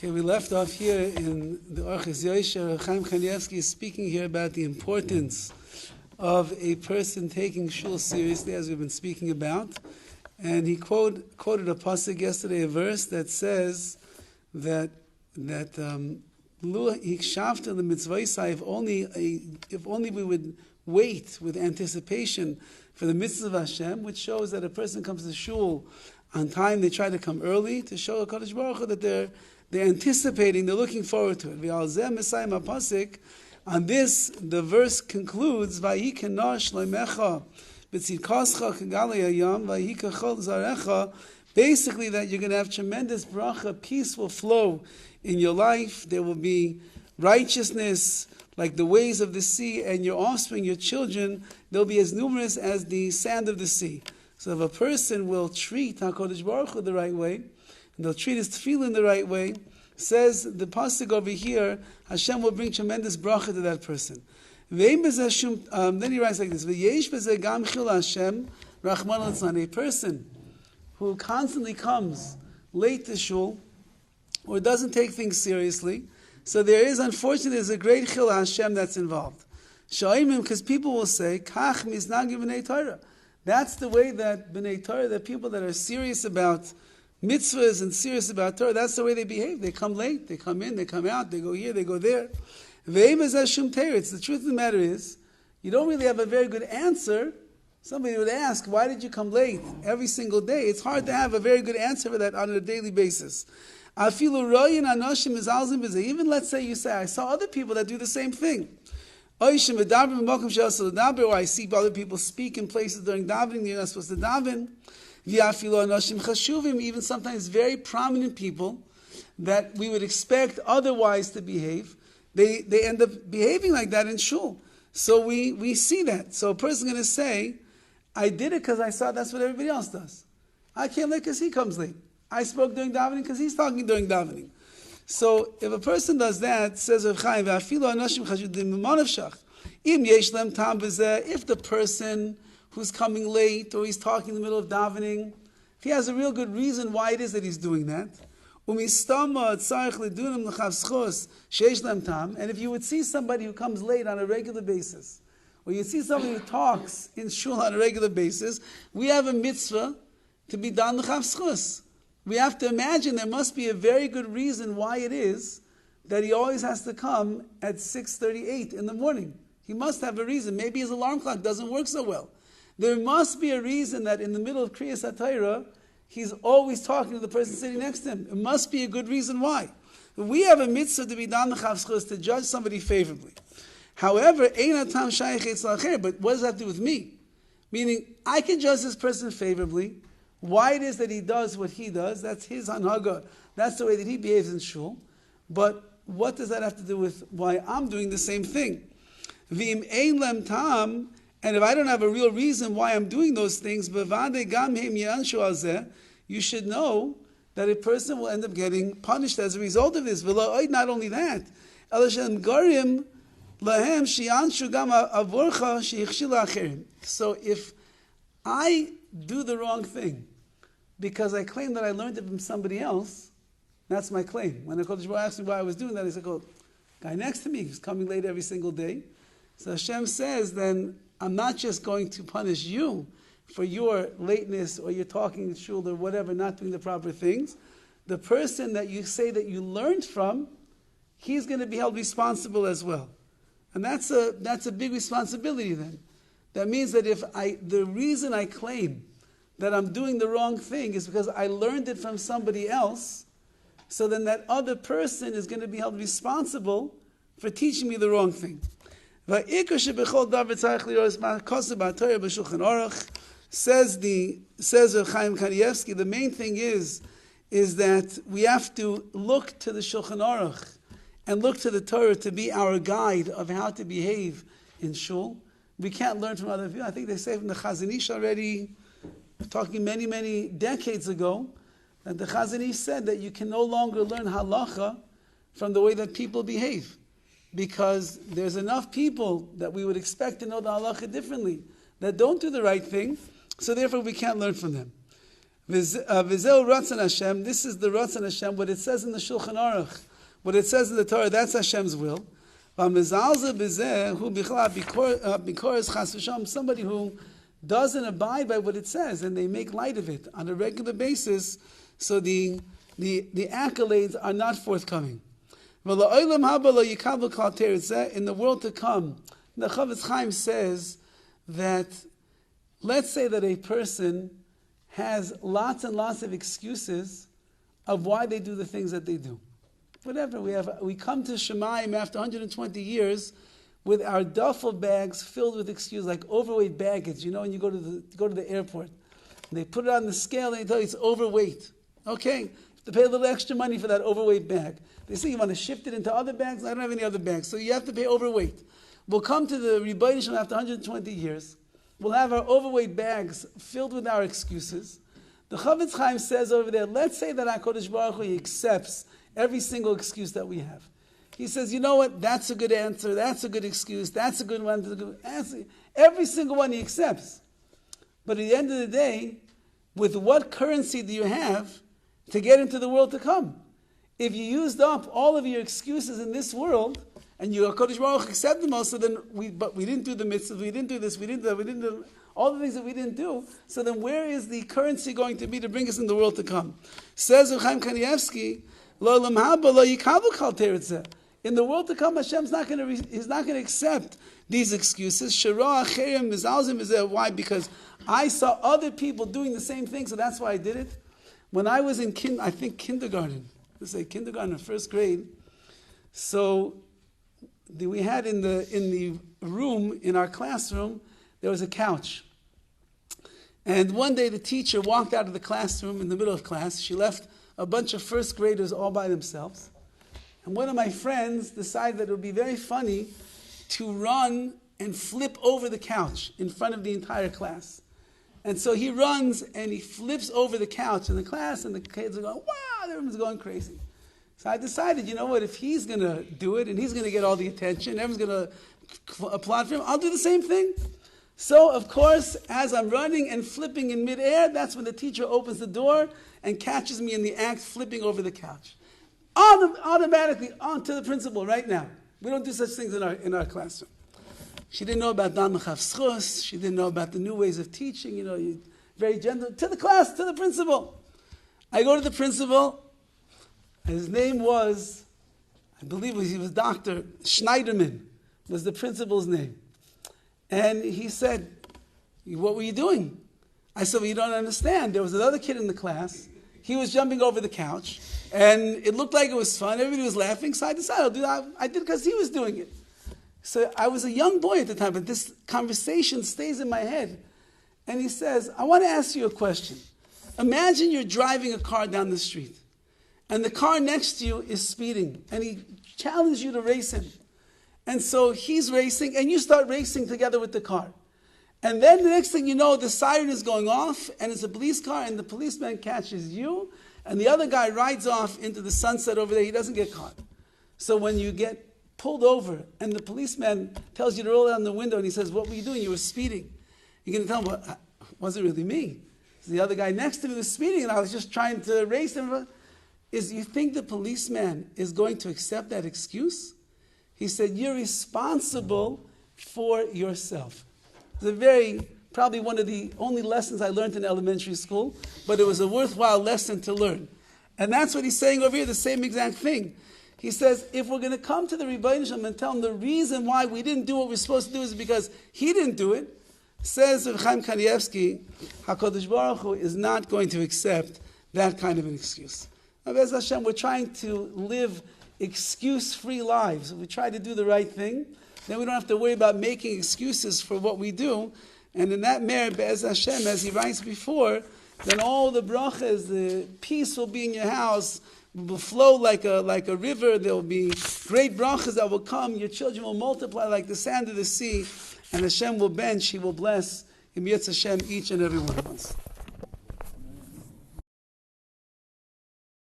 Okay, we left off here in the Orchos Yosher. Rav Chaim Kanievsky is speaking here about the importance of a person taking Shul seriously, as we've been speaking about. And he quoted a pasuk yesterday, a verse that says that if only we would wait with anticipation for the mitzvah of Hashem, which shows that a person comes to Shul on time, they try to come early to show HaKadosh Baruch Hu that they're anticipating, they're looking forward to it. On this, the verse concludes, basically that you're going to have tremendous bracha, peaceful flow in your life. There will be righteousness like the waves of the sea, and your offspring, your children, they'll be as numerous as the sand of the sea. So if a person will treat HaKadosh Baruch Hu the right way, and they'll treat his tefillah in the right way, says the pasuk over here, Hashem will bring tremendous bracha to that person. Then he writes like this: a person who constantly comes late to shul or doesn't take things seriously, so unfortunately, there's a great chil Hashem that's involved. Because people will say, Kach miznagi b'nei Torah. That's the way that b'nei Torah, the people that are serious about mitzvahs and serious about Torah, that's the way they behave. They come late, they come in, they come out, they go here, they go there. It's the truth of the matter is, you don't really have a very good answer. Somebody would ask, why did you come late every single day? It's hard to have a very good answer for that on a daily basis. Even let's say you say, I saw other people that do the same thing. Or I see other people speak in places during davening, you're not supposed to daven. Even sometimes very prominent people that we would expect otherwise to behave, they end up behaving like that in shul. So we see that. So a person's going to say, I did it because I saw that's what everybody else does. I came late because he comes late. I spoke during davening because he's talking during davening. So if a person does that, says Rav Chaim, if the person who's coming late or he's talking in the middle of davening, if he has a real good reason why it is that he's doing that, and if you would see somebody who comes late on a regular basis, or you see somebody who talks in shul on a regular basis, we have a mitzvah to be done l'chavschus. We have to imagine there must be a very good reason why it is that he always has to come at 6:38 in the morning. He must have a reason. Maybe his alarm clock doesn't work so well. There must be a reason that in the middle of Kriyas HaTorah, he's always talking to the person sitting next to him. It must be a good reason why. We have a mitzvah to be done l'chavschus, to judge somebody favorably. However, but what does that have to do with me? Meaning, I can judge this person favorably. Why it is that he does what he does, that's his hanhaga, that's the way that he behaves in shul. But what does that have to do with why I'm doing the same thing? And if I don't have a real reason why I'm doing those things, you should know that a person will end up getting punished as a result of this. Not only that, so if I do the wrong thing because I claim that I learned it from somebody else, that's my claim. When the Kodesh Baruch asked me why I was doing that, I said, guy next to me who's coming late every single day. So Hashem says, then I'm not just going to punish you for your lateness or your talking in shul or whatever, not doing the proper things. The person that you say that you learned from, he's going to be held responsible as well. And that's a big responsibility then. That means that the reason I claim that I'm doing the wrong thing is because I learned it from somebody else, so then that other person is going to be held responsible for teaching me the wrong thing. Says Rav Chaim Kanievsky, the main thing is that we have to look to the Shulchan Aruch and look to the Torah to be our guide of how to behave in shul. We can't learn from other people. I think they say from the Chazon Ish already, talking many, many decades ago, that the Chazon Ish said that you can no longer learn halacha from the way that people behave, because there's enough people that we would expect to know the halacha differently that don't do the right thing, so therefore we can't learn from them. V'zeu Ratzon Hashem, this is the Ratzon Hashem, what it says in the Shulchan Aruch, what it says in the Torah, that's Hashem's will. Somebody who doesn't abide by what it says, and they make light of it on a regular basis, so the accolades are not forthcoming. In the world to come, the Horowitz Chaim says that, let's say that a person has lots and lots of excuses of why they do the things that they do. Whatever, we come to Shemaim after 120 years with our duffel bags filled with excuses, like overweight baggage. You know, when you go to the airport, and they put it on the scale and they tell you it's overweight. Okay, you have to pay a little extra money for that overweight bag. They say you want to shift it into other bags. I don't have any other bags, so you have to pay overweight. We'll come to the Rabbi after 120 years. We'll have our overweight bags filled with our excuses. The Horowitz Chaim says over there, let's say that HaKadosh Baruch Hu accepts every single excuse that we have. He says, you know what, that's a good answer, that's a good excuse, that's a good one, that's a good answer. Every single one he accepts. But at the end of the day, with what currency do you have to get into the world to come? If you used up all of your excuses in this world, and you HaKadosh Baruch Hu accept them all, so then we didn't do the mitzvahs, we didn't do this, we didn't do that, we didn't do all the things that we didn't do, so then where is the currency going to be to bring us in the world to come? Says Rav Chaim Kanievsky, in the world to come, Hashem's He's not going to accept these excuses. Why? Because I saw other people doing the same thing, so that's why I did it. When I was in kindergarten, let's say kindergarten or first grade, so we had in the room, in our classroom, there was a couch. And one day the teacher walked out of the classroom in the middle of class. She left a bunch of first graders all by themselves. And one of my friends decided that it would be very funny to run and flip over the couch in front of the entire class. And so he runs and he flips over the couch in the class, and the kids are going, wow, everyone's going crazy. So I decided, you know what, if he's going to do it and he's going to get all the attention, everyone's going to applaud for him, I'll do the same thing. So, of course, as I'm running and flipping in midair, that's when the teacher opens the door and catches me in the act flipping over the couch. Automatically onto the principal right now. We don't do such things in our classroom. She didn't know about Dan L'Chavschus. She didn't know about the new ways of teaching. You know, very gentle. To the class, to the principal. I go to the principal. His name was, I believe he was Dr. Schneiderman, was the principal's name. And he said, what were you doing? I said, well, you don't understand. There was another kid in the class. He was jumping over the couch. And it looked like it was fun. Everybody was laughing. So I decided I'll do that. I did because he was doing it. So I was a young boy at the time, but this conversation stays in my head. And he says, I want to ask you a question. Imagine you're driving a car down the street, and the car next to you is speeding, and he challenged you to race him. And so he's racing, and you start racing together with the car. And then the next thing you know, the siren is going off, and it's a police car, and the policeman catches you, and the other guy rides off into the sunset over there. He doesn't get caught. So when you get pulled over, and the policeman tells you to roll down the window, and he says, what were you doing? You were speeding. You're going to tell him, well, it wasn't really me. The other guy next to me was speeding, and I was just trying to race him. You think the policeman is going to accept that excuse? He said, you're responsible for yourself. It's probably one of the only lessons I learned in elementary school, but it was a worthwhile lesson to learn. And that's what he's saying over here, the same exact thing. He says, if we're going to come to the Rebbeinu Shalom and tell him the reason why we didn't do what we're supposed to do is because he didn't do it, says Rav Chaim Kanievsky, HaKadosh Baruch Hu is not going to accept that kind of an excuse. Now, Be'ez Hashem, we're trying to live excuse-free lives. We try to do the right thing, then we don't have to worry about making excuses for what we do. And in that merit, Be'ez Hashem, as he writes before, then all the brachas, the peace will be in your house, will flow like a river. There will be great brachas that will come. Your children will multiply like the sand of the sea. And Hashem will bench, He will bless, Im Yetz Hashem, each and every one of us.